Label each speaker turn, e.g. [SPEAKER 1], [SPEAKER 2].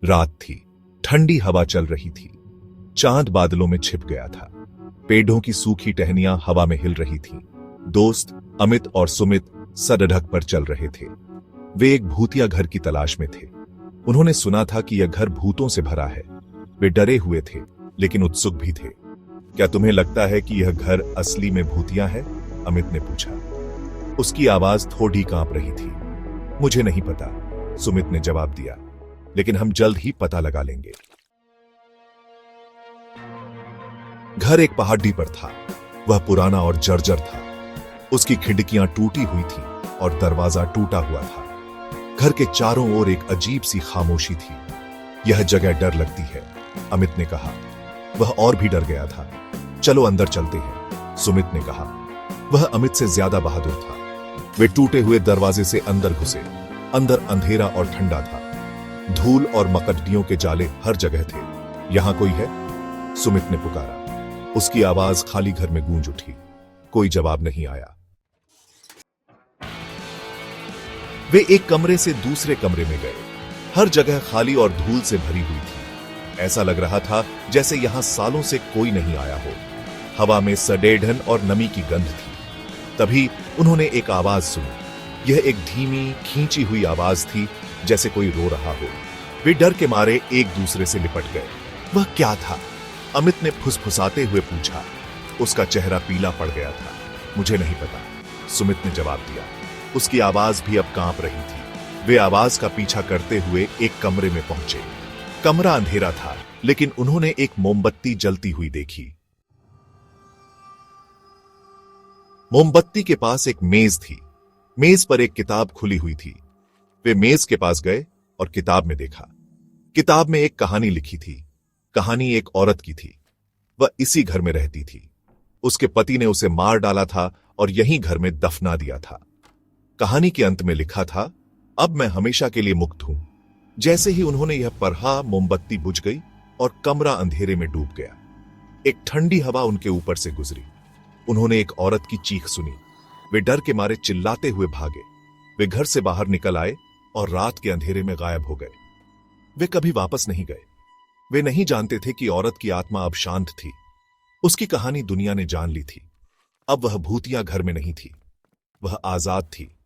[SPEAKER 1] रात थी, ठंडी हवा चल रही थी, चांद बादलों में छिप गया था, पेड़ों की सूखी टहनियां हवा में हिल रही थीं। दोस्त अमित और सुमित सड़क पर चल रहे थे। वे एक भूतिया घर की तलाश में थे। उन्होंने सुना था कि यह घर भूतों से भरा है। वे डरे हुए थे, लेकिन उत्सुक भी थे। क्या तुम्हें लगता है कि यह घर असली में भूतिया है? अमित ने पूछा। उसकी आवाज थोड़ी कांप रही थी। मुझे नहीं पता, सुमित ने जवाब दिया, लेकिन हम जल्द ही पता लगा लेंगे। घर एक पहाड़ी पर था। वह पुराना और जर्जर था। उसकी खिड़कियां टूटी हुई थीं और दरवाजा टूटा हुआ था। घर के चारों ओर एक अजीब सी खामोशी थी। यह जगह डर लगती है, अमित ने कहा। वह और भी डर गया था। चलो अंदर चलते हैं, सुमित ने कहा। वह अमित से ज्यादा बहादुर था। वे टूटे हुए दरवाजे से अंदर घुसे। अंदर अंधेरा और ठंडा था। धूल और मकड़ियों के जाले हर जगह थे। यहां कोई है? सुमित ने पुकारा। उसकी आवाज खाली घर में गूंज उठी। कोई जवाब नहीं आया। वे एक कमरे से दूसरे कमरे में गए। हर जगह खाली और धूल से भरी हुई थी। ऐसा लग रहा था जैसे यहां सालों से कोई नहीं आया हो। हवा में सडेढ़न और नमी की गंध थी। तभी उन्होंने एक आवाज सुनी। यह एक धीमी, खींची हुई आवाज थी, जैसे कोई रो रहा हो। वे डर के मारे एक दूसरे से लिपट गए। वह क्या था? अमित ने फुसफुसाते हुए पूछा। उसका चेहरा पीला पड़ गया था। मुझे नहीं पता, सुमित ने जवाब दिया। उसकी आवाज भी अब कांप रही थी। वे आवाज का पीछा करते हुए एक कमरे में पहुंचे। कमरा अंधेरा था, लेकिन उन्होंने एक मोमबत्ती जलती हुई देखी। मोमबत्ती के पास एक मेज थी। मेज पर एक किताब खुली हुई थी। वे मेज के पास गए और किताब में देखा। किताब में एक कहानी लिखी थी। कहानी एक औरत की थी। वह इसी घर में रहती थी। उसके पति ने उसे मार डाला था और यहीं घर में दफना दिया था। कहानी के अंत में लिखा था, अब मैं हमेशा के लिए मुक्त हूं। जैसे ही उन्होंने यह पढ़ा, मोमबत्ती बुझ गई और कमरा अंधेरे में डूब गया। एक ठंडी हवा उनके ऊपर से गुजरी। उन्होंने एक औरत की चीख सुनी। वे डर के मारे चिल्लाते हुए भागे। वे घर से बाहर निकल आए और रात के अंधेरे में गायब हो गए। वे कभी वापस नहीं गए। वे नहीं जानते थे कि औरत की आत्मा अब शांत थी। उसकी कहानी दुनिया ने जान ली थी। अब वह भूतिया घर में नहीं थी। वह आजाद थी।